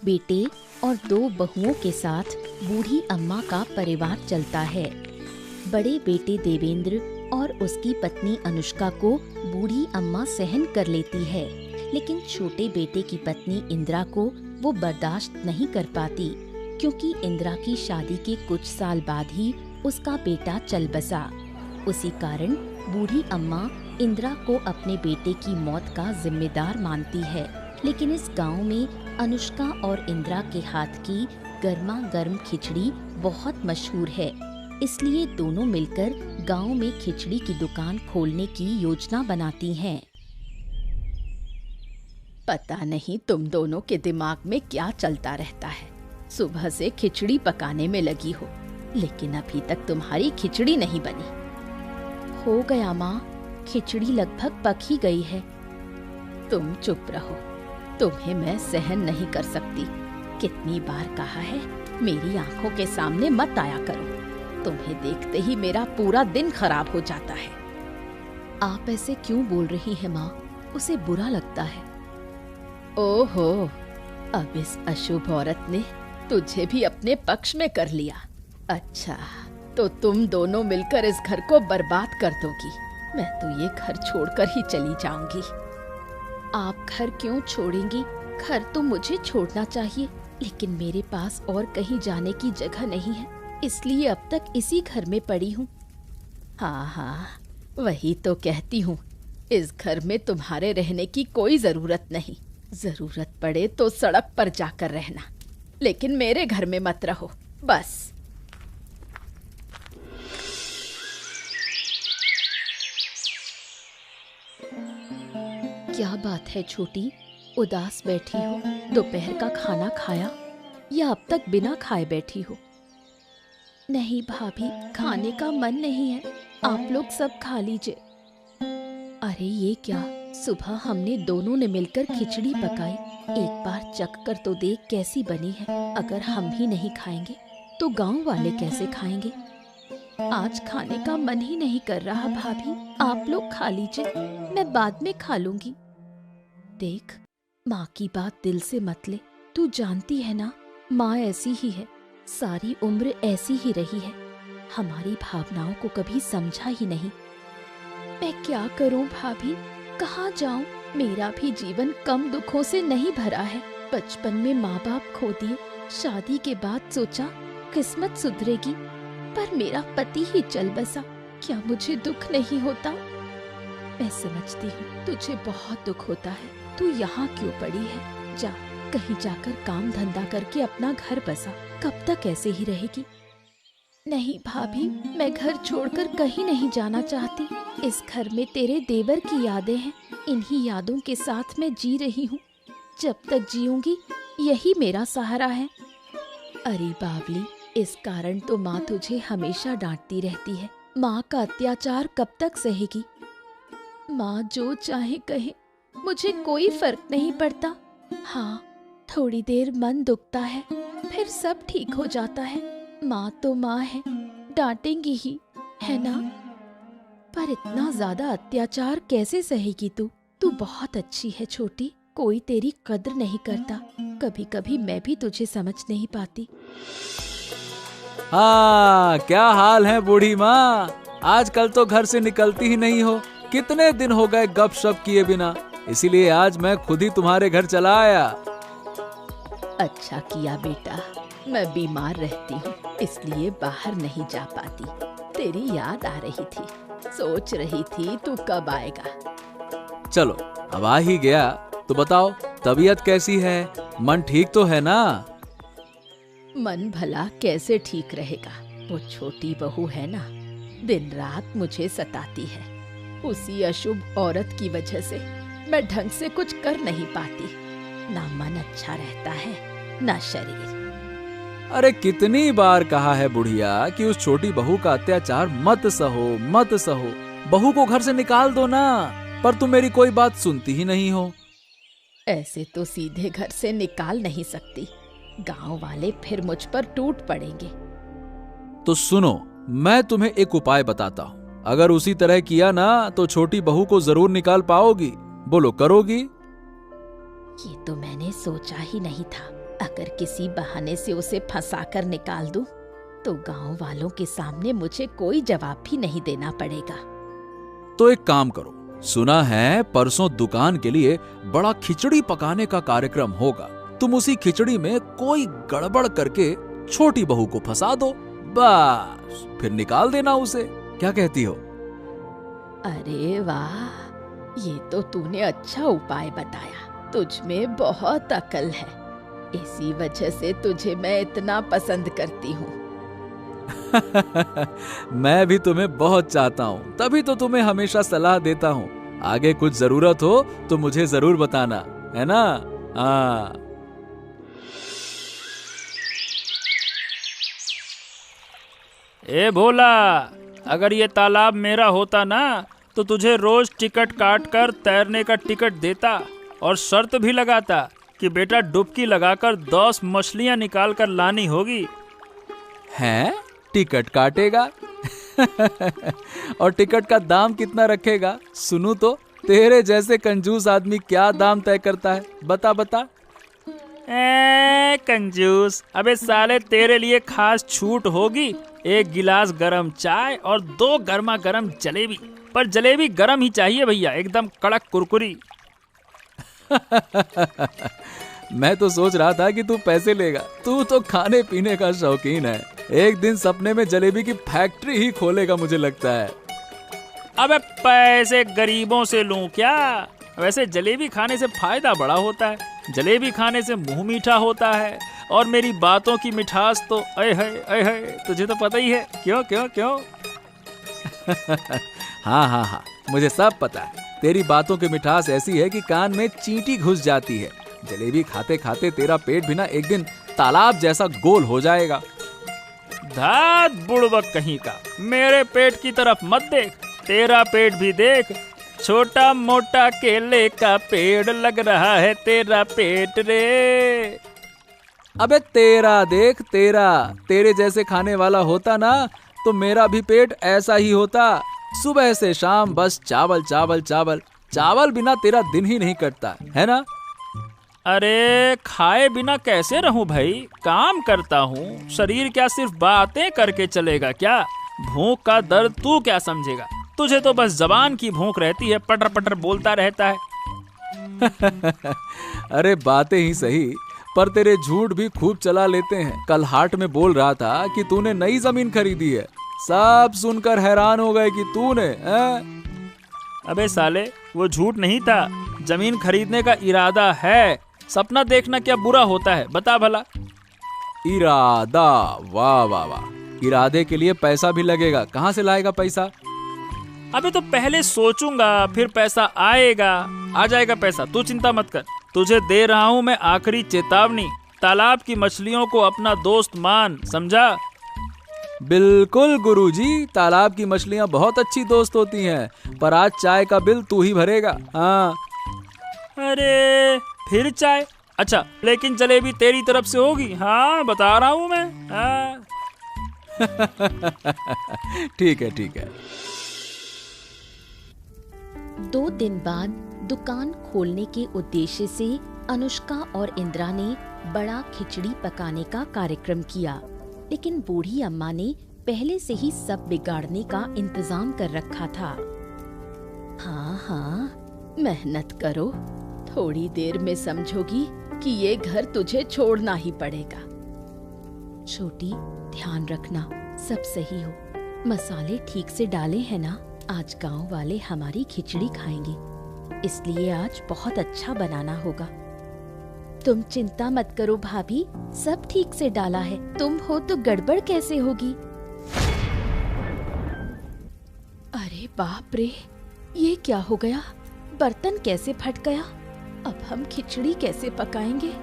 बेटे और 2 बहुओं के साथ बूढ़ी अम्मा का परिवार चलता है। बड़े बेटे देवेंद्र और उसकी पत्नी अनुष्का को बूढ़ी अम्मा सहन कर लेती है, लेकिन छोटे बेटे की पत्नी इंदिरा को वो बर्दाश्त नहीं कर पाती, क्योंकि इंदिरा की शादी के कुछ साल बाद ही उसका बेटा चल बसा। उसी कारण बूढ़ी अम्मा इंदिरा को अपने बेटे की मौत का जिम्मेदार मानती है। लेकिन इस गांव में अनुष्का और इंदिरा के हाथ की गर्मा गर्म खिचड़ी बहुत मशहूर है, इसलिए दोनों मिलकर गांव में खिचड़ी की दुकान खोलने की योजना बनाती हैं। पता नहीं तुम दोनों के दिमाग में क्या चलता रहता है। सुबह से खिचड़ी पकाने में लगी हो, लेकिन अभी तक तुम्हारी खिचड़ी नहीं बनी। हो गया माँ, खिचड़ी लगभग पक ही गई है। तुम चुप रहो, तुम्हें मैं सहन नहीं कर सकती। कितनी बार कहा है, मेरी आंखों के सामने मत आया करो। तुम्हें देखते ही मेरा पूरा दिन खराब हो जाता है। आप ऐसे क्यों बोल रही हैं माँ? उसे बुरा लगता है। ओहो, अब इस अशुभ औरत ने तुझे भी अपने पक्ष में कर लिया। अच्छा, तो तुम दोनों मिलकर इस घर को बर्बाद कर दोगी। मैं तो ये घर छोड़कर ही चली जाऊंगी। आप घर क्यों छोड़ेंगी? घर तो मुझे छोड़ना चाहिए, लेकिन मेरे पास और कहीं जाने की जगह नहीं है, इसलिए अब तक इसी घर में पड़ी हूँ। हाँ, वही तो कहती हूँ। इस घर में तुम्हारे रहने की कोई जरूरत नहीं। जरूरत पड़े तो सड़क पर जाकर रहना, लेकिन मेरे घर में मत रहो, बस। क्या बात है छोटी, उदास बैठी हो? दोपहर का खाना खाया या अब तक बिना खाए बैठी हो? नहीं भाभी, खाने का मन नहीं है, आप लोग सब खा लीजिए। अरे ये क्या, सुबह हमने दोनों ने मिलकर खिचड़ी पकाई, एक बार चख कर तो देख कैसी बनी है। अगर हम ही नहीं खाएंगे तो गांव वाले कैसे खाएंगे? आज खाने का मन ही नहीं कर रहा भाभी, आप लोग खा लीजिए, मैं बाद में खा लूंगी। देख, माँ की बात दिल से मत ले, तू जानती है ना, माँ ऐसी ही है, सारी उम्र ऐसी ही रही है, हमारी भावनाओं को कभी समझा ही नहीं। मैं क्या करूं भाभी, कहाँ जाऊं? मेरा भी जीवन कम दुखों से नहीं भरा है। बचपन में माँ बाप खो दिए, शादी के बाद सोचा किस्मत सुधरेगी, पर मेरा पति ही चल बसा। क्या मुझे दुख नहीं होता? मैं समझती हूँ तुझे बहुत दुख होता है, तू यहाँ क्यों पड़ी है? जा, कहीं जाकर काम धंधा करके अपना घर बसा। कब तक ऐसे ही रहेगी? नहीं भाभी, मैं घर छोड़कर कहीं नहीं जाना चाहती। इस घर में तेरे देवर की यादें हैं, इन्हीं यादों के साथ मैं जी रही हूँ। जब तक जीऊंगी यही मेरा सहारा है। अरे बावली, इस कारण तो माँ तुझे हमेशा डांटती रहती है। माँ का अत्याचार कब तक सहेगी? माँ जो चाहे कहे, मुझे कोई फर्क नहीं पड़ता। हाँ, थोड़ी देर मन दुखता है, फिर सब ठीक हो जाता है। माँ तो माँ है, डांटेंगी ही, है ना? पर इतना ज्यादा अत्याचार कैसे सहेगी तू? तू बहुत अच्छी है छोटी, कोई तेरी कद्र नहीं करता। कभी कभी मैं भी तुझे समझ नहीं पाती। हाँ, क्या हाल है बूढ़ी माँ? आजकल तो घर से निकलती ही नहीं हो। कितने दिन हो गए गपशप किए बिना, इसीलिए आज मैं खुद ही तुम्हारे घर चला आया। अच्छा किया बेटा, मैं बीमार रहती हूँ, इसलिए बाहर नहीं जा पाती। तेरी याद आ रही थी, सोच रही थी तू कब आएगा। चलो, अब आ ही गया तो बताओ, तबीयत कैसी है? मन ठीक तो है ना? मन भला कैसे ठीक रहेगा? वो छोटी बहू है ना, दिन रात मुझे सताती है। उसी अशुभ औरत की वजह से मैं ढंग से कुछ कर नहीं पाती। ना मन अच्छा रहता है, ना शरीर। अरे कितनी बार कहा है बुढ़िया कि उस छोटी बहू का अत्याचार मत सहो, मत सहो। बहू को घर से निकाल दो ना, पर तुम मेरी कोई बात सुनती ही नहीं हो। ऐसे तो सीधे घर से निकाल नहीं सकती, गांव वाले फिर मुझ पर टूट पड़ेंगे। तो सुनो, मैं तुम्हें एक उपाय बताता हूँ। अगर उसी तरह किया ना तो छोटी बहू को जरूर निकाल पाओगी। बोलो, करोगी? ये तो मैंने सोचा ही नहीं था। अगर किसी बहाने से उसे फंसाकर निकाल दूं, तो गांव वालों के सामने मुझे कोई जवाब भी नहीं देना पड़ेगा। तो एक काम करो, सुना है परसों दुकान के लिए बड़ा खिचड़ी पकाने का कार्यक्रम होगा। तुम उसी खिचड़ी में कोई गड़बड़ करके छोटी बहू को फंसा दो, बस फिर निकाल देना उसे। क्या कहती हो? अरे वाह, ये तो तूने अच्छा उपाय बताया। तुझ में बहुत अकल है, इसी वजह से तुझे मैं इतना पसंद करती हूँ। मैं भी तुम्हें बहुत चाहता हूँ, तभी तो तुम्हें हमेशा सलाह देता हूँ। आगे कुछ जरूरत हो तो मुझे जरूर बताना, है ना? हाँ। ए भोला, अगर ये तालाब मेरा होता ना तो तुझे रोज टिकट काट कर तैरने का टिकट देता और शर्त भी लगाता कि बेटा डुबकी लगाकर 10 मछलियां निकाल कर लानी होगी। हैं? टिकट काटेगा? और टिकट का दाम कितना रखेगा? सुनू तो, तेरे जैसे कंजूस आदमी क्या दाम तय करता है? बता बता। कंजूस, अबे साले तेरे लिए खास छूट होगी, 1 गिलास गरम चाय और 2 गर्मा गर्म जलेबी। पर जलेबी गरम ही चाहिए भैया, एकदम कड़क कुरकुरी। मैं तो सोच रहा था कि तू पैसे लेगा। तू तो खाने पीने का शौकीन है, एक दिन सपने में जलेबी की फैक्ट्री ही खोलेगा मुझे लगता है। अबे पैसे गरीबों से लूं क्या? वैसे जलेबी खाने से फायदा बड़ा होता है, जलेबी खाने से मुंह मीठा होता है, और मेरी बातों की मिठास तो अय है, तुझे तो पता ही है। क्यों क्यों क्यों? हाँ हाँ हाँ, मुझे सब पता है। तेरी बातों की मिठास ऐसी है कि कान में चींटी घुस जाती है। जलेबी खाते खाते तेरा पेट भी ना एक दिन तालाब जैसा गोल हो जाएगा। धात बुड़बक कहीं का, मेरे पेट की तरफ मत देख, तेरा पेट भी देख। छोटा मोटा केले का पेड़ लग रहा है तेरा पेट रे। अबे तेरा देख, तेरे जैसे खाने वाला होता ना तो मेरा भी पेट ऐसा ही होता। सुबह से शाम बस चावल चावल चावल, चावल बिना तेरा दिन ही नहीं कटता, है ना? अरे खाए बिना कैसे रहूं भाई, काम करता हूँ। शरीर क्या सिर्फ बातें करके चलेगा क्या? भूख का दर्द तू क्या समझेगा? तुझे तो बस जबान की भूख रहती है, पटर पटर बोलता रहता है। अरे बातें ही सही, पर तेरे झूठ भी खूब चला लेते हैं। कल हाट में बोल रहा था कि तूने नई जमीन खरीदी है, सब सुनकर हैरान हो गए कि तूने। अबे साले, वो झूठ नहीं था, जमीन खरीदने का इरादा है। सपना देखना क्या बुरा होता है, बता भला। इरादा? वाह वाह वाह, इरादे के लिए पैसा भी लगेगा। कहाँ से लाएगा पैसा? अबे तो पहले सोचूंगा, फिर पैसा आएगा। आ जाएगा पैसा, तू चिंता मत कर। तुझे दे रहा हूँ मैं आखिरी चेतावनी, तालाब की मछलियों को अपना दोस्त मान, समझा? बिल्कुल गुरुजी, तालाब की मछलियाँ बहुत अच्छी दोस्त होती हैं, पर आज चाय का बिल तू ही भरेगा। हाँ। अरे फिर चाय? अच्छा, लेकिन जलेबी तेरी तरफ से होगी। हाँ, बता रहा हूँ मैं। हाँ। ठीक है ठीक है। 2 दिन बाद दुकान खोलने के उद्देश्य से अनुष्का और इंदिरा ने बड़ा खिचड़ी पकाने का कार्यक्रम किया, लेकिन बूढ़ी अम्मा ने पहले से ही सब बिगाड़ने का इंतजाम कर रखा था। हाँ हाँ, मेहनत करो, थोड़ी देर में समझोगी कि ये घर तुझे छोड़ना ही पड़ेगा। छोटी, ध्यान रखना सब सही हो, मसाले ठीक से डाले हैं ना? आज गांव वाले हमारी खिचड़ी खाएंगे, इसलिए आज बहुत अच्छा बनाना होगा। तुम चिंता मत करो भाभी, सब ठीक से डाला है। तुम हो तो गड़बड़ कैसे होगी? अरे बाप रे, ये क्या हो गया? बर्तन कैसे फट गया? अब हम खिचड़ी कैसे पकाएंगे?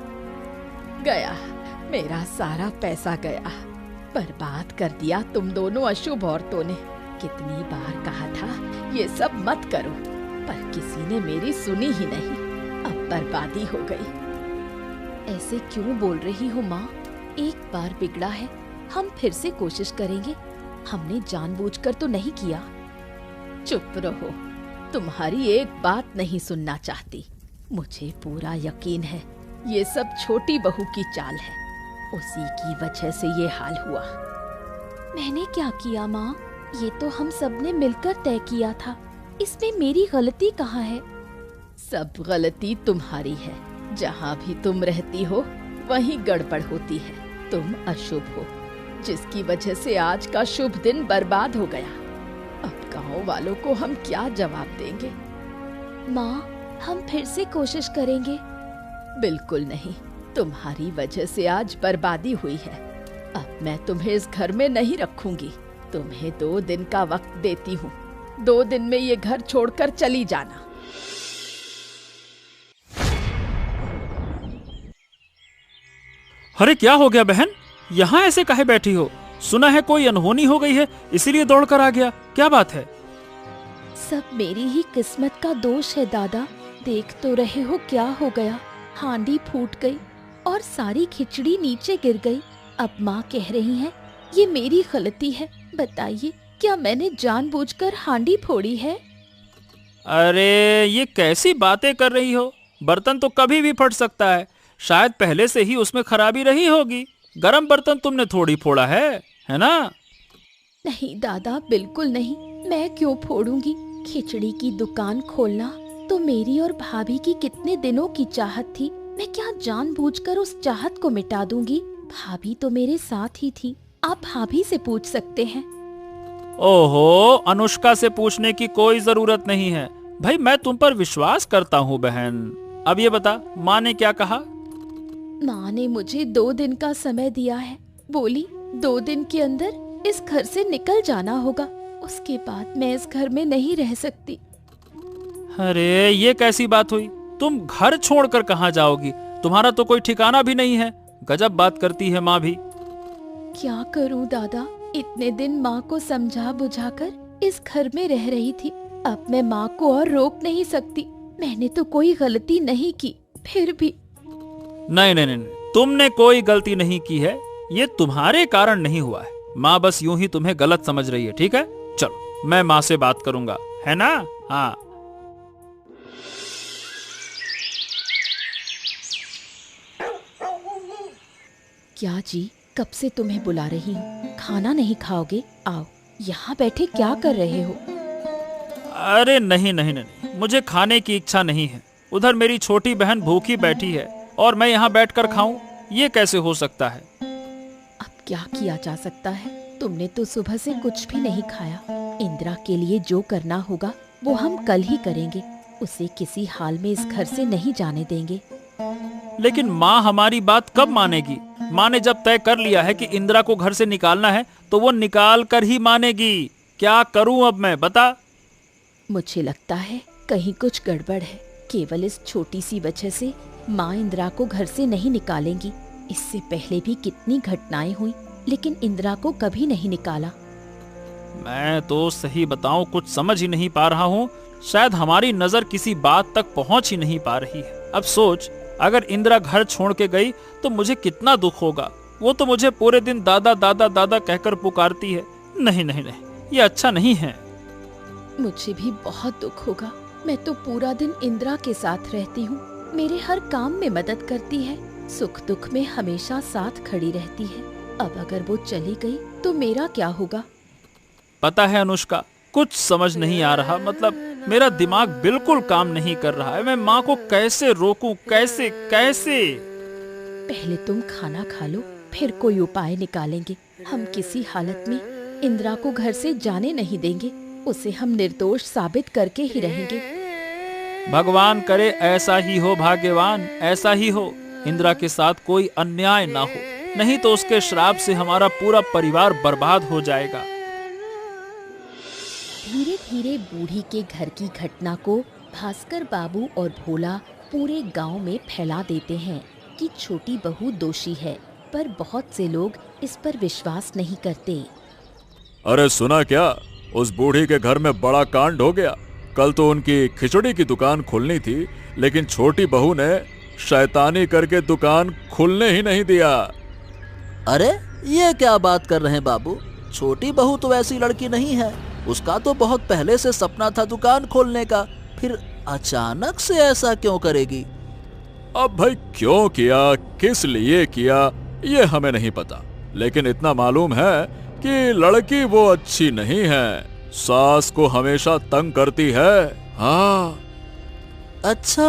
गया, मेरा सारा पैसा गया, बर्बाद कर दिया तुम दोनों अशुभ औरतों ने। कितनी बार कहा था ये सब मत करो, पर किसी ने मेरी सुनी ही नहीं। अब बर्बादी हो गई। ऐसे क्यों बोल रही हो माँ? एक बार बिगड़ा है, हम फिर से कोशिश करेंगे। हमने जानबूझकर तो नहीं किया। चुप रहो, तुम्हारी एक बात नहीं सुनना चाहती। मुझे पूरा यकीन है ये सब छोटी बहू की चाल है, उसी की वजह से ये हाल हुआ। मैंने क्या किया माँ? ये तो हम सब ने मिलकर तय किया था, इसमें मेरी गलती कहाँ है? सब गलती तुम्हारी है। जहाँ भी तुम रहती हो वहीं गड़बड़ होती है। तुम अशुभ हो, जिसकी वजह से आज का शुभ दिन बर्बाद हो गया। अब गांव वालों को हम क्या जवाब देंगे? माँ, हम फिर से कोशिश करेंगे। बिल्कुल नहीं, तुम्हारी वजह से आज बर्बादी हुई है। अब मैं तुम्हें इस घर में नहीं रखूंगी। तुम्हें 2 दिन का वक्त देती हूँ। 2 दिन में ये घर छोड़कर चली जाना। अरे क्या हो गया बहन, यहाँ ऐसे काहे बैठी हो? सुना है कोई अनहोनी हो गई है, इसीलिए दौड़कर आ गया। क्या बात है? सब मेरी ही किस्मत का दोष है दादा। देख तो रहे हो क्या हो गया। हांडी फूट गई और सारी खिचड़ी नीचे गिर गई। अब माँ कह रही हैं ये मेरी गलती है। बताइए, क्या मैंने जानबूझकर हांडी फोड़ी है? अरे ये कैसी बातें कर रही हो? बर्तन तो कभी भी फट सकता है, शायद पहले से ही उसमें खराबी रही होगी। गरम बर्तन तुमने थोड़ी फोड़ा है ना? नहीं दादा, बिल्कुल नहीं। मैं क्यों फोड़ूंगी? खिचड़ी की दुकान खोलना तो मेरी और भाभी की कितने दिनों की चाहत थी। मैं क्या जानबूझकर उस चाहत को मिटा दूंगी? भाभी तो मेरे साथ ही थी। आप भाभी से पूछ सकते हैं। ओहो, अनुष्का से पूछने की कोई जरूरत नहीं है भाई, मैं तुम पर विश्वास करता हूँ बहन। अब ये बता, माँ ने क्या कहा? माँ ने मुझे 2 दिन का समय दिया है। बोली 2 दिन के अंदर इस घर से निकल जाना होगा, उसके बाद मैं इस घर में नहीं रह सकती। अरे ये कैसी बात हुई? तुम घर छोड़कर कहाँ जाओगी? तुम्हारा तो कोई ठिकाना भी नहीं है। गजब बात करती है माँ भी। क्या करूँ दादा, इतने दिन माँ को समझा बुझाकर इस घर में रह रही थी। अब मैं माँ को और रोक नहीं सकती। मैंने तो कोई गलती नहीं की, फिर भी। नहीं, तुमने कोई गलती नहीं की है। ये तुम्हारे कारण नहीं हुआ है। माँ बस यूं ही तुम्हें गलत समझ रही है। ठीक है, चलो मैं माँ से बात करूंगा, है ना? हाँ। क्या जी, कब से तुम्हें बुला रही हूँ? खाना नहीं खाओगे? आओ, यहाँ बैठे क्या कर रहे हो? अरे नहीं, मुझे खाने की इच्छा नहीं है। उधर मेरी छोटी बहन भूखी बैठी है और मैं यहाँ बैठकर खाऊं, ये कैसे हो सकता है? अब क्या किया जा सकता है? तुमने तो सुबह से कुछ भी नहीं खाया। इंदिरा के लिए जो करना होगा वो हम कल ही करेंगे। उसे किसी हाल में इस घर से नहीं जाने देंगे। लेकिन माँ हमारी बात कब मानेगी? माँ ने जब तय कर लिया है कि इंदिरा को घर से निकालना है तो वो निकाल कर ही मानेगी। क्या करूं अब मैं, बता? मुझे लगता है कहीं कुछ गड़बड़ है। केवल इस छोटी सी वजह से माँ इंदिरा को घर से नहीं निकालेंगी। इससे पहले भी कितनी घटनाएं हुई, लेकिन इंदिरा को कभी नहीं निकाला। मैं तो सही बताऊं कुछ समझ ही नहीं पा रहा हूँ। शायद हमारी नजर किसी बात तक पहुँच ही नहीं पा रही है। अब सोच, अगर इंदिरा घर छोड़ के गई तो मुझे कितना दुख होगा। वो तो मुझे पूरे दिन दादा दादा दादा कहकर पुकारती है। नहीं, ये अच्छा नहीं है। मुझे भी बहुत दुख होगा। मैं तो पूरा दिन इंदिरा के साथ रहती हूँ। मेरे हर काम में मदद करती है, सुख दुख में हमेशा साथ खड़ी रहती है। अब अगर वो चली गई तो मेरा क्या होगा? पता है अनुष्का, कुछ समझ नहीं आ रहा। मतलब मेरा दिमाग बिल्कुल काम नहीं कर रहा है। मैं माँ को कैसे रोकूं, कैसे? पहले तुम खाना खा लो, फिर कोई उपाय निकालेंगे। हम किसी हालत में इंदिरा को घर से जाने नहीं देंगे। उसे हम निर्दोष साबित करके ही रहेंगे। भगवान करे ऐसा ही हो, भाग्यवान ऐसा ही हो। इंदिरा के साथ कोई अन्याय ना हो, नहीं तो उसके श्राप से हमारा पूरा परिवार बर्बाद हो जाएगा। धीरे धीरे बूढ़ी के घर की घटना को भास्कर बाबू और भोला पूरे गांव में फैला देते हैं कि छोटी बहू दोषी है, पर बहुत से लोग इस पर विश्वास नहीं करते। अरे सुना क्या, उस बूढ़ी के घर में बड़ा कांड हो गया। कल तो उनकी खिचड़ी की दुकान खुलनी थी, लेकिन छोटी बहू ने शैतानी करके दुकान खुलने ही नहीं दिया। अरे ये क्या बात कर रहे हैं बाबू? छोटी बहू तो ऐसी लड़की नहीं है। उसका तो बहुत पहले से सपना था दुकान खोलने का, फिर अचानक से ऐसा क्यों करेगी? अब भाई क्यों किया, किस लिए किया, ये हमें नहीं पता, लेकिन इतना मालूम है कि लड़की वो अच्छी नहीं है, सास को हमेशा तंग करती है। हाँ। अच्छा,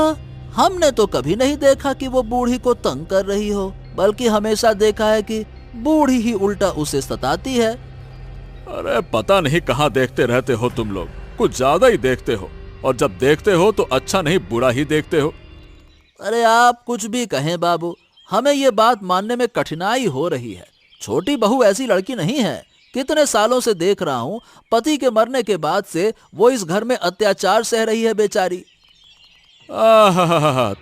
हमने तो कभी नहीं देखा कि वो बूढ़ी को तंग कर रही हो, बल्कि हमेशा देखा है कि बूढ़ी ही उल्टा उसे सताती है। अरे पता नहीं कहाँ देखते रहते हो तुम लोग, कुछ ज्यादा ही देखते हो, और जब देखते हो तो अच्छा नहीं बुरा ही देखते हो। अरे आप कुछ भी कहें बाबू, हमें ये बात मानने में कठिनाई हो रही है। छोटी बहू ऐसी लड़की नहीं है। कितने सालों से देख रहा हूँ, पति के मरने के बाद से वो इस घर में अत्याचार सह रही है बेचारी।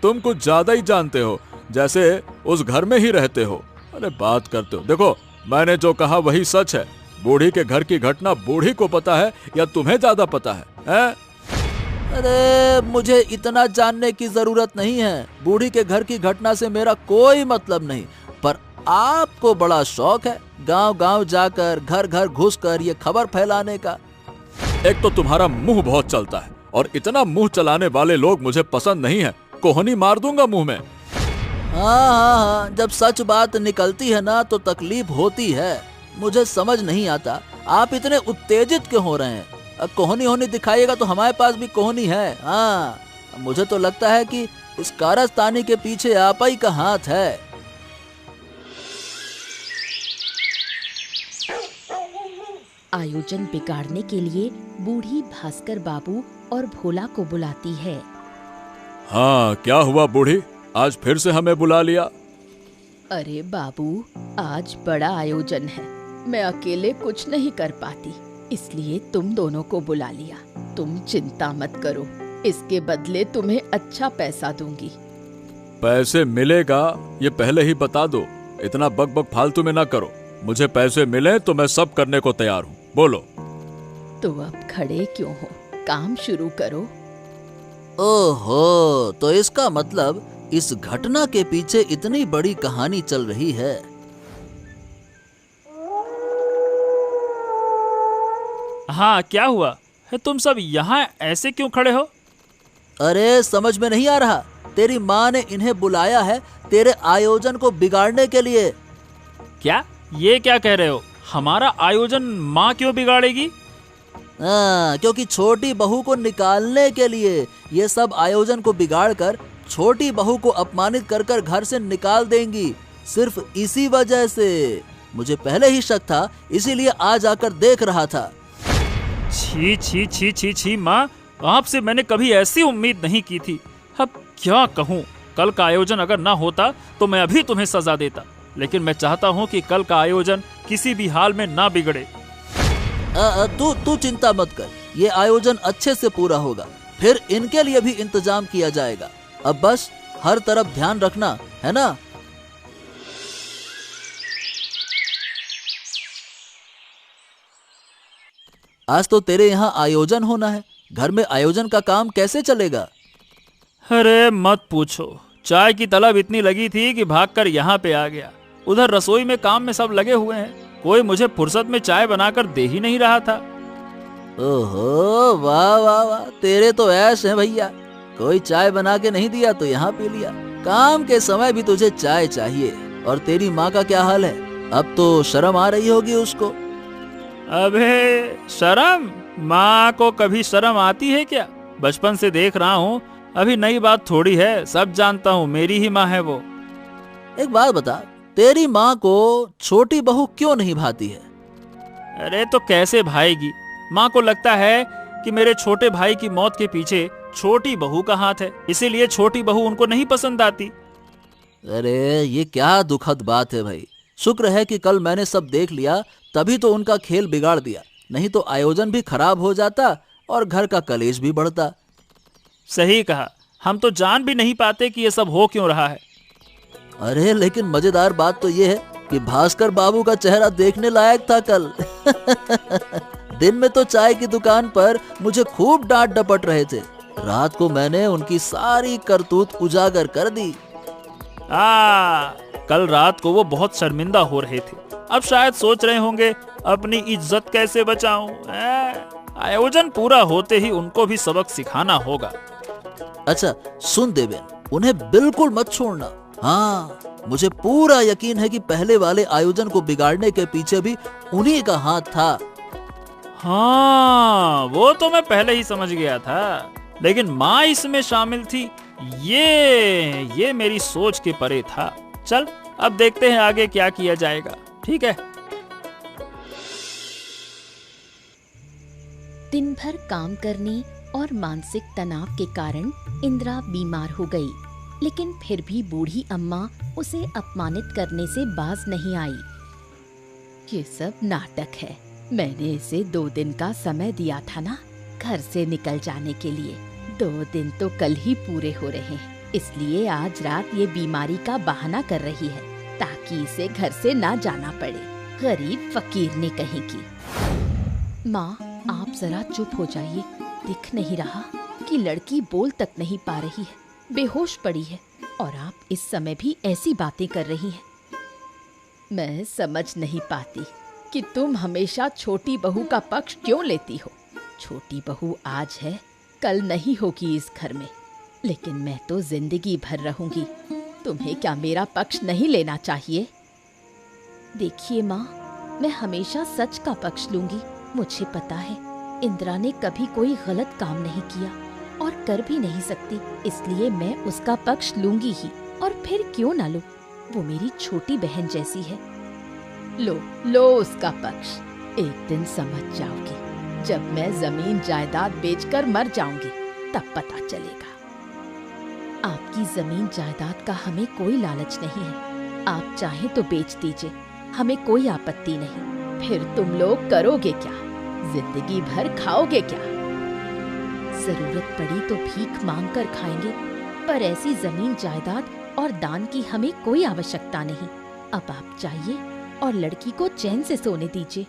तुम कुछ ज्यादा ही जानते हो, जैसे उस घर में ही रहते हो। अरे बात करते हो। देखो, मैंने जो कहा वही सच है। बूढ़ी के घर की घटना बूढ़ी को पता है या तुम्हें ज्यादा पता है? अरे मुझे इतना जानने की जरूरत नहीं है। बूढ़ी के घर की घटना से मेरा कोई मतलब नहीं, पर आपको बड़ा शौक है गांव गांव जाकर, घर घर घुसकर ये खबर फैलाने का। एक तो तुम्हारा मुंह बहुत चलता है, और इतना मुंह चलाने वाले लोग मुझे पसंद नहीं है। कोहनी मार दूंगा मुंह में। हाँ, जब सच बात निकलती है ना तो तकलीफ होती है। मुझे समझ नहीं आता आप इतने उत्तेजित क्यों हो रहे हैं। अब कोहनी होनी दिखाइएगा तो हमारे पास भी कोहनी है। हाँ, मुझे तो लगता है कि इस कारस्तानी के पीछे आप ही का हाथ है। आयोजन बिगाड़ने के लिए बूढ़ी भास्कर बाबू और भोला को बुलाती है। हाँ, क्या हुआ बूढ़ी, आज फिर से हमें बुला लिया? अरे बाबू, आज बड़ा आयोजन है, मैं अकेले कुछ नहीं कर पाती, इसलिए तुम दोनों को बुला लिया। तुम चिंता मत करो, इसके बदले तुम्हें अच्छा पैसा दूंगी। पैसे मिलेगा ये पहले ही बता दो, इतना बक फालतू में ना करो। मुझे पैसे मिले तो मैं सब करने को तैयार हूँ, बोलो। तो अब खड़े क्यों हो, काम शुरू करो। ओहो, तो इसका मतलब इस घटना के पीछे इतनी बड़ी कहानी चल रही है। हाँ, क्या हुआ है? तुम सब यहाँ ऐसे क्यों खड़े हो? अरे समझ में नहीं आ रहा, तेरी माँ ने इन्हें बुलाया है तेरे आयोजन को बिगाड़ने के लिए। क्या? ये क्या कह रहे हो? हमारा आयोजन माँ क्यों बिगाड़ेगी? क्योंकि छोटी बहू को निकालने के लिए ये सब आयोजन को बिगाड़कर छोटी बहू को अपमानित कर कर घर से निकाल देंगी। सिर्फ इसी वजह से। मुझे पहले ही शक था, इसीलिए आज आकर देख रहा था। छी छी छी छी छी माँ, आपसे मैंने कभी ऐसी उम्मीद नहीं की थी। अब क्या कहूँ, कल का आयोजन अगर ना होता तो मैं अभी तुम्हें सजा देता, लेकिन मैं चाहता हूँ कि कल का आयोजन किसी भी हाल में ना बिगड़े। तू चिंता मत कर, ये आयोजन अच्छे से पूरा होगा, फिर इनके लिए भी इंतजाम किया जाएगा। अब बस हर तरफ ध्यान रखना है ना। आज तो तेरे यहाँ आयोजन होना है, घर में आयोजन का काम कैसे चलेगा? अरे मत पूछो, चाय की तलब इतनी लगी थी कि भागकर यहाँ पे आ गया। उधर रसोई में काम में सब लगे हुए हैं, कोई मुझे फुर्सत में चाय बनाकर दे ही नहीं रहा था। ओहो, वाह वाह वाह, तेरे तो ऐश है भैया। कोई चाय बना के नहीं दिया तो यहाँ पी लिया। काम के समय भी तुझे चाय चाहिए। और तेरी माँ का क्या हाल है? अब तो शर्म आ रही होगी उसको। अबे शर्म? माँ को कभी शर्म आती है क्या? बचपन से देख रहा हूँ, अभी नई बात थोड़ी है, सब जानता हूँ, मेरी ही माँ है वो। एक बात बता, तेरी माँ को छोटी बहू क्यों नहीं भाती है? अरे तो कैसे भाएगी? माँ को लगता है कि मेरे छोटे भाई की मौत के पीछे छोटी बहू का हाथ है, इसीलिए छोटी बहू उनको नहीं पसंद आती। अरे ये क्या दुखद बात है भाई। शुक्र है कि कल मैंने सब देख लिया, तभी तो उनका खेल बिगाड़ दिया, नहीं तो आयोजन भी खराब हो जाता और घर का कलेश भी बढ़ता। सही कहा, हम तो जान भी नहीं पाते कि ये सब हो क्यों रहा है। अरे लेकिन मजेदार बात तो ये है कि भास्कर बाबू का चेहरा देखने लायक था कल। दिन में तो चाय की दुकान पर मुझे खूब डांट डपट रहे थे, रात को मैंने उनकी सारी करतूत उजागर कर दी। कल रात को वो बहुत शर्मिंदा हो रहे थे, अब शायद सोच रहे होंगे अपनी इज्जत कैसे बचाऊं। आयोजन पूरा होते ही उनको भी सबक सिखाना होगा। अच्छा सुन देवेन, उन्हें बिल्कुल मत छोड़ना। हाँ, मुझे पूरा यकीन है कि पहले वाले आयोजन को बिगाड़ने के पीछे भी उन्हीं का हाथ था। हाँ, वो तो मैं पहले ही समझ गया था, लेकिन माँ इसमें शामिल थी, ये मेरी सोच के परे था। चल अब देखते हैं आगे क्या किया जाएगा। ठीक है। दिन भर काम करने और मानसिक तनाव के कारण इंदिरा बीमार हो गई, लेकिन फिर भी बूढ़ी अम्मा उसे अपमानित करने से बाज नहीं आई। ये सब नाटक है। मैंने इसे 2 दिन का समय दिया था ना घर से निकल जाने के लिए। 2 दिन तो कल ही पूरे हो रहे हैं, इसलिए आज रात ये बीमारी का बहाना कर रही है ताकि इसे घर से ना जाना पड़े। गरीब फकीर ने कहीं की। माँ, आप जरा चुप हो जाइए। दिख नहीं रहा कि लड़की बोल तक नहीं पा रही है, बेहोश पड़ी है, और आप इस समय भी ऐसी बातें कर रही हैं। मैं समझ नहीं पाती कि तुम हमेशा छोटी बहू का पक्ष क्यों लेती हो। छोटी बहू आज है, कल नहीं होगी इस घर में, लेकिन मैं तो जिंदगी भर रहूंगी। तुम्हें क्या मेरा पक्ष नहीं लेना चाहिए? देखिए माँ, मैं हमेशा सच का पक्ष लूंगी। मुझे पता है इंदिरा ने कभी कोई गलत काम नहीं किया और कर भी नहीं सकती, इसलिए मैं उसका पक्ष लूंगी ही। और फिर क्यों ना लूं, वो मेरी छोटी बहन जैसी है। लो उसका पक्ष। एक दिन समझ जाओगी, जब मैं जमीन जायदाद बेचकर मर जाऊंगी तब पता चलेगा। आपकी जमीन जायदाद का हमें कोई लालच नहीं है। आप चाहें तो बेच दीजिए, हमें कोई आपत्ति नहीं। फिर तुम लोग करोगे क्या? जिंदगी भर खाओगे क्या? जरूरत पड़ी तो भीख मांग कर खाएंगे, पर ऐसी जमीन जायदाद और दान की हमें कोई आवश्यकता नहीं। अब आप जाइए और लड़की को चैन से सोने दीजिए।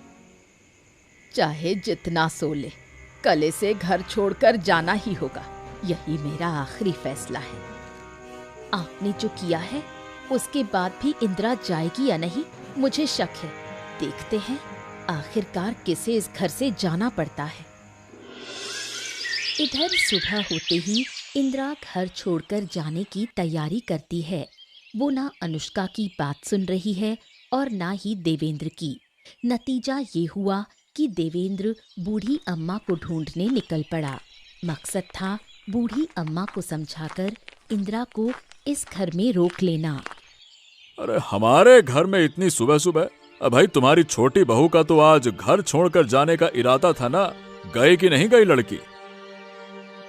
चाहे जितना सो ले, कल से घर छोड़कर जाना ही होगा। यही मेरा आखिरी फैसला है। आपने जो किया है उसके बाद भी इंदिरा जाएगी या नहीं, मुझे शक है। देखते हैं आखिरकार किसे इस घर से जाना पड़ता है। इधर सुबह होते ही इंदिरा घर छोड़कर जाने की तैयारी करती है। वो ना अनुष्का की बात सुन रही है और ना ही देवेंद्र की। नतीजा ये हुआ कि देवेंद्र बूढ़ी अम्मा को ढूंढने निकल पड़ा। मकसद था बूढ़ी अम्मा को समझाकर इंदिरा को इस घर में रोक लेना। अरे हमारे घर में इतनी सुबह सुबह? भाई तुम्हारी छोटी बहू का तो आज घर छोड़कर जाने का इरादा था ना, गई कि नहीं गई लड़की?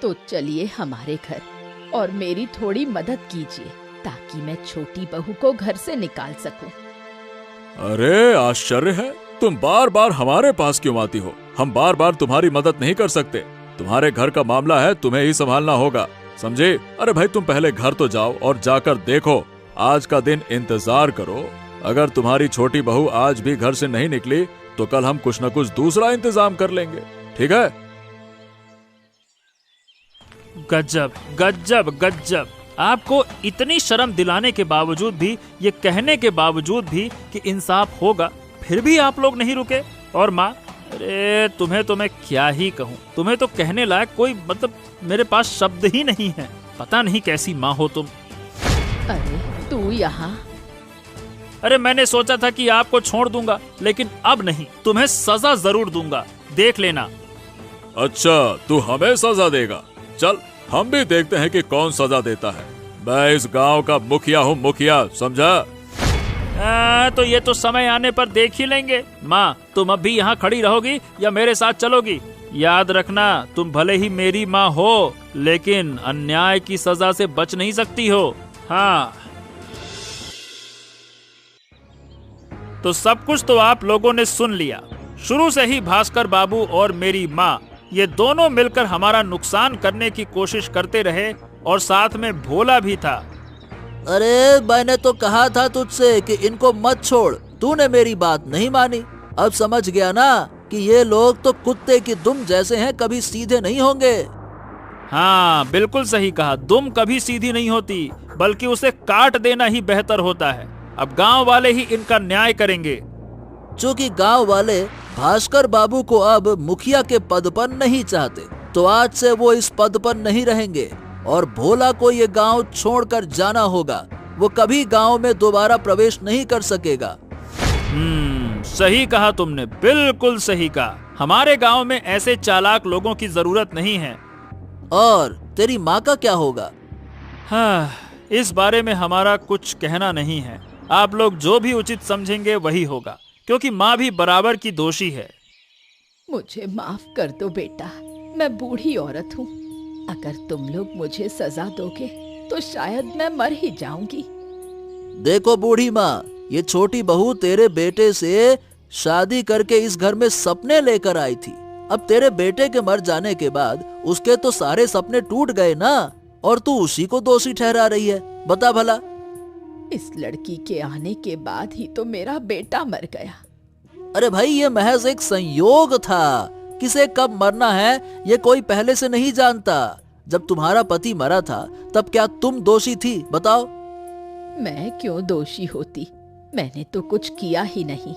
तो चलिए हमारे घर और मेरी थोड़ी मदद कीजिए ताकि मैं छोटी बहू को घर से निकाल सकूं। अरे आश्चर्य है, तुम बार बार हमारे पास क्यों आती हो? हम बार बार तुम्हारी मदद नहीं कर सकते। तुम्हारे घर का मामला है, तुम्हें ही संभालना होगा, समझे? अरे भाई तुम पहले घर तो जाओ और जाकर देखो। आज का दिन इंतजार करो। अगर तुम्हारी छोटी बहू आज भी घर से नहीं निकली तो कल हम कुछ न कुछ दूसरा इंतजाम कर लेंगे, ठीक है? गजब गजब गजब। आपको इतनी शर्म दिलाने के बावजूद भी, ये कहने के बावजूद भी कि इंसाफ होगा, फिर भी आप लोग नहीं रुके। और माँ, अरे तुम्हें तो मैं क्या ही कहूँ, तुम्हें तो कहने लायक कोई मेरे पास शब्द ही नहीं है। पता नहीं कैसी माँ हो तुम। अरे तू यहाँ? अरे मैंने सोचा था कि आपको छोड़ दूंगा, लेकिन अब नहीं, तुम्हें सजा जरूर दूंगा, देख लेना। अच्छा, तू हमें सजा देगा? चल हम भी देखते हैं कि कौन सजा देता है। मैं इस गांव का मुखिया हूँ, मुखिया, समझा? तो ये तो समय आने पर देख ही लेंगे। माँ, तुम अब भी यहाँ खड़ी रहोगी या मेरे साथ चलोगी? याद रखना, तुम भले ही मेरी माँ हो, लेकिन अन्याय की सजा से बच नहीं सकती हो। हाँ, तो सब कुछ तो आप लोगों ने सुन लिया। शुरू से ही भास्कर बाबू और मेरी माँ ये दोनों मिलकर हमारा नुकसान करने की कोशिश करते रहे, और साथ में भोला भी था। अरे मैंने तो कहा था तुझसे कि इनको मत छोड़, तूने मेरी बात नहीं मानी। अब समझ गया ना कि ये लोग तो कुत्ते की दुम जैसे हैं, कभी सीधे नहीं होंगे। हाँ, बिल्कुल सही कहा। दुम कभी सीधी नहीं होती, बल्कि उसे काट देना ही बेहतर होता है। अब गांव वाले ही इनका न्याय करेंगे। चूँकि गांव वाले भास्कर बाबू को अब मुखिया के पद पर नहीं चाहते, तो आज से वो इस पद पर नहीं रहेंगे और भोला को ये गांव छोड़कर जाना होगा। वो कभी गांव में दोबारा प्रवेश नहीं कर सकेगा। सही कहा तुमने, बिल्कुल सही कहा। हमारे गांव में ऐसे चालाक लोगों की जरूरत नहीं है। और तेरी माँ का क्या होगा? हाँ, इस बारे में हमारा कुछ कहना नहीं है। आप लोग जो भी उचित समझेंगे वही होगा, क्योंकि माँ भी बराबर की दोषी है। मुझे माफ कर दो बेटा, मैं बूढ़ी औरत हूँ। अगर तुम लोग मुझे सजा दोगे तो शायद मैं मर ही जाऊंगी। देखो बूढ़ी माँ, ये छोटी बहू तेरे बेटे से शादी करके इस घर में सपने लेकर आई थी। अब तेरे बेटे के मर जाने के बाद उसके तो सारे सपने टूट गए ना, और तू उसी को दोषी ठहरा रही है। बता भला। इस लड़की के आने के बाद ही तो मेरा बेटा मर गया। अरे भाई, ये महज एक संयोग था। किसे कब मरना है ये कोई पहले से नहीं जानता। जब तुम्हारा पति मरा था तब क्या तुम दोषी थी? बताओ। मैं क्यों दोषी होती? मैंने तो कुछ किया ही नहीं।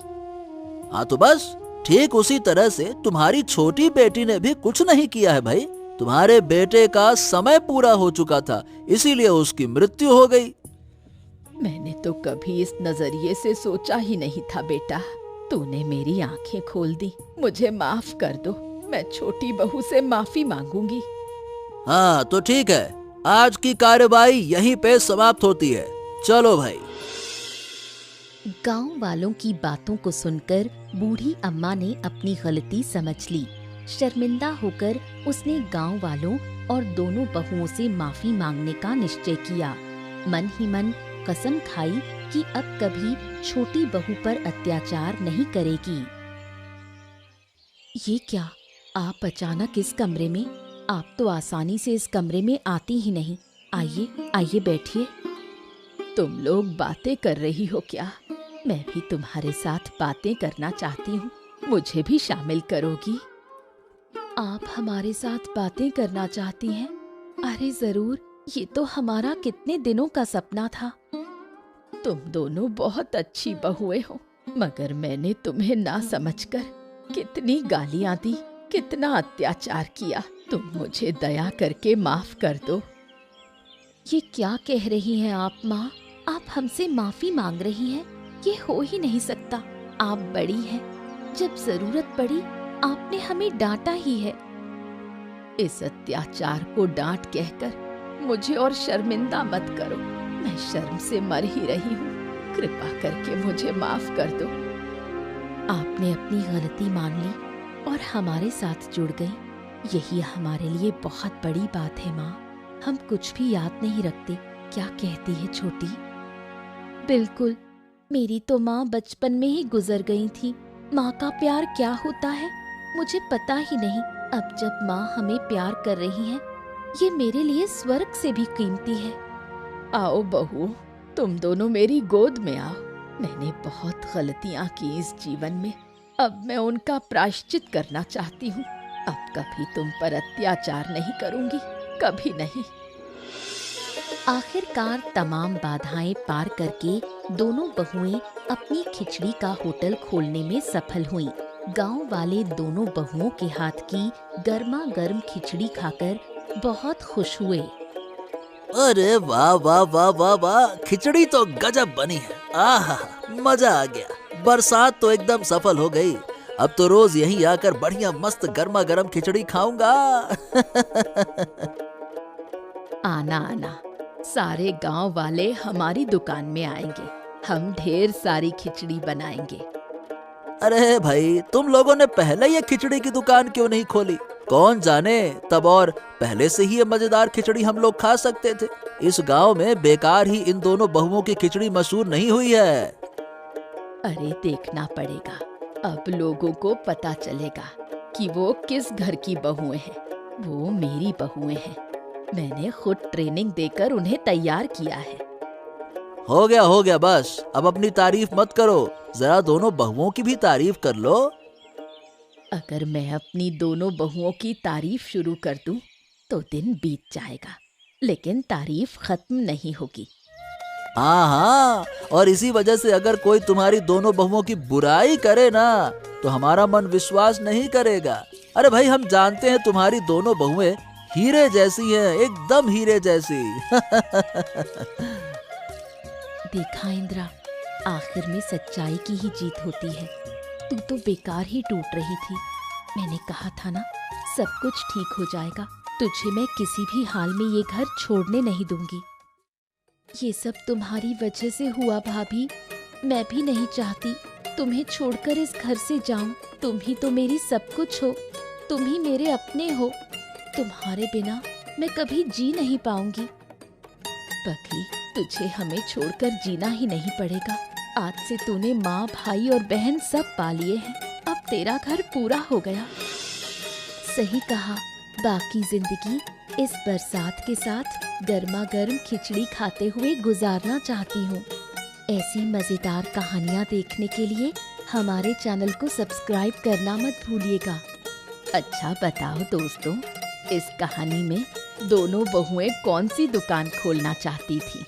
हाँ तो बस ठीक उसी तरह से तुम्हारी छोटी बेटी ने भी कुछ नहीं किया है भाई। तुम्हारे बेटे का समय पूरा हो चुका था, इसीलिए उसकी मृत्यु हो गई। मैंने तो कभी इस नजरिए से सोचा ही नहीं था बेटा। तूने मेरी आंखें खोल दी। मुझे माफ कर दो। मैं छोटी बहू से माफी मांगूंगी। हाँ तो ठीक है, आज की कार्यवाही यहीं पे समाप्त होती है। चलो भाई। गांव वालों की बातों को सुनकर बूढ़ी अम्मा ने अपनी गलती समझ ली। शर्मिंदा होकर उसने गांव वालों और दोनों बहुओं से माफी मांगने का निश्चय किया। मन ही मन कसम खाई कि अब कभी छोटी बहू पर अत्याचार नहीं करेगी। ये क्या, आप अचानक इस कमरे में? आप तो आसानी से इस कमरे में आती ही नहीं। आइए आइए बैठिए। तुम लोग बातें कर रही हो क्या? मैं भी तुम्हारे साथ बातें करना चाहती हूँ। मुझे भी शामिल करोगी? आप हमारे साथ बातें करना चाहती हैं? अरे जरूर, ये तो हमारा कितने दिनों का सपना था। तुम दोनों बहुत अच्छी बहुएं हो, मगर मैंने तुम्हें ना समझकर कितनी गालियां दी, कितना अत्याचार किया। तुम मुझे दया करके माफ कर दो। ये क्या कह रही हैं आप माँ? आप हमसे माफी मांग रही हैं? ये हो ही नहीं सकता। आप बड़ी हैं, जब जरूरत पड़ी आपने हमें डांटा ही है। इस अत्याचार को डांट कहकर मुझे और शर्मिंदा मत करो। मैं शर्म से मर ही रही हूँ। कृपा करके मुझे माफ कर दो। आपने अपनी गलती मान ली और हमारे साथ जुड़ गई। यही हमारे लिए बहुत बड़ी बात है माँ। हम कुछ भी याद नहीं रखते। क्या कहती है छोटी? बिल्कुल, मेरी तो माँ बचपन में ही गुजर गई थी। माँ का प्यार क्या होता है मुझे पता ही नहीं। अब जब माँ हमें प्यार कर रही हैं, ये मेरे लिए स्वर्ग से भी कीमती है। आओ बहू, तुम दोनों मेरी गोद में आओ। मैंने बहुत गलतियां की इस जीवन में। अब मैं उनका प्रायश्चित करना चाहती हूँ। अब कभी तुम पर अत्याचार नहीं करूँगी, कभी नहीं। आखिरकार तमाम बाधाएं पार करके दोनों बहुएं अपनी खिचड़ी का होटल खोलने में सफल हुईं। गांव वाले दोनों बहुओं के हाथ की गर्मा गर्म खिचड़ी खाकर बहुत खुश हुए। अरे वाह वाह वाह वाह वाह, खिचड़ी तो गजब बनी है। आहा, मजा आ गया। बरसात तो एकदम सफल हो गई। अब तो रोज यहीं आकर बढ़िया मस्त गर्मा गर्म खिचड़ी खाऊंगा। आना आना, सारे गांव वाले हमारी दुकान में आएंगे। हम ढेर सारी खिचड़ी बनाएंगे। अरे भाई, तुम लोगों ने पहले ये खिचड़ी की दुकान क्यों नहीं खोली? कौन जाने, तब और पहले से ही ये मजेदार खिचड़ी हम लोग खा सकते थे। इस गांव में बेकार ही इन दोनों बहुओं की खिचड़ी मशहूर नहीं हुई है। अरे देखना पड़ेगा। अब लोगों को पता चलेगा कि वो किस घर की बहुएं हैं। वो मेरी बहुएं हैं। मैंने खुद ट्रेनिंग देकर उन्हें तैयार किया है। हो गया बस। अब अपनी तारीफ मत करो, जरा दोनों बहुओं की भी तारीफ कर लो। अगर मैं अपनी दोनों बहुओं की तारीफ शुरू कर दूं, तो दिन बीत जाएगा, लेकिन तारीफ खत्म नहीं होगी। हाँ, और इसी वजह से अगर कोई तुम्हारी दोनों बहुओं की बुराई करे ना, तो हमारा मन विश्वास नहीं करेगा। अरे भाई, हम जानते हैं तुम्हारी दोनों बहुएं हीरे जैसी है, एकदम हीरे जैसी। देखा इंद्रा, आखिर में सच्चाई की ही जीत होती है। तू तो बेकार ही टूट रही थी। मैंने कहा था ना, सब कुछ ठीक हो जाएगा। तुझे मैं किसी भी हाल में ये घर छोड़ने नहीं दूंगी। ये सब तुम्हारी वजह से हुआ भाभी। मैं भी नहीं चाहती तुम्हें छोड़कर इस घर से जाऊं। तुम ही तो मेरी सब कुछ हो, तुम ही मेरे अपने हो। तुम्हारे बिना मैं कभी जी नहीं पाऊंगी। पगली, तुझे हमें छोड़कर जीना ही नहीं पड़ेगा। आज से तूने माँ, भाई और बहन सब पा लिए हैं। अब तेरा घर पूरा हो गया। सही कहा, बाकी जिंदगी इस बरसात के साथ गर्मा गर्म खिचड़ी खाते हुए गुजारना चाहती हूँ। ऐसी मजेदार कहानियाँ देखने के लिए हमारे चैनल को सब्सक्राइब करना मत भूलिएगा। अच्छा बताओ दोस्तों, इस कहानी में दोनों बहुएं कौन सी दुकान खोलना चाहती थी?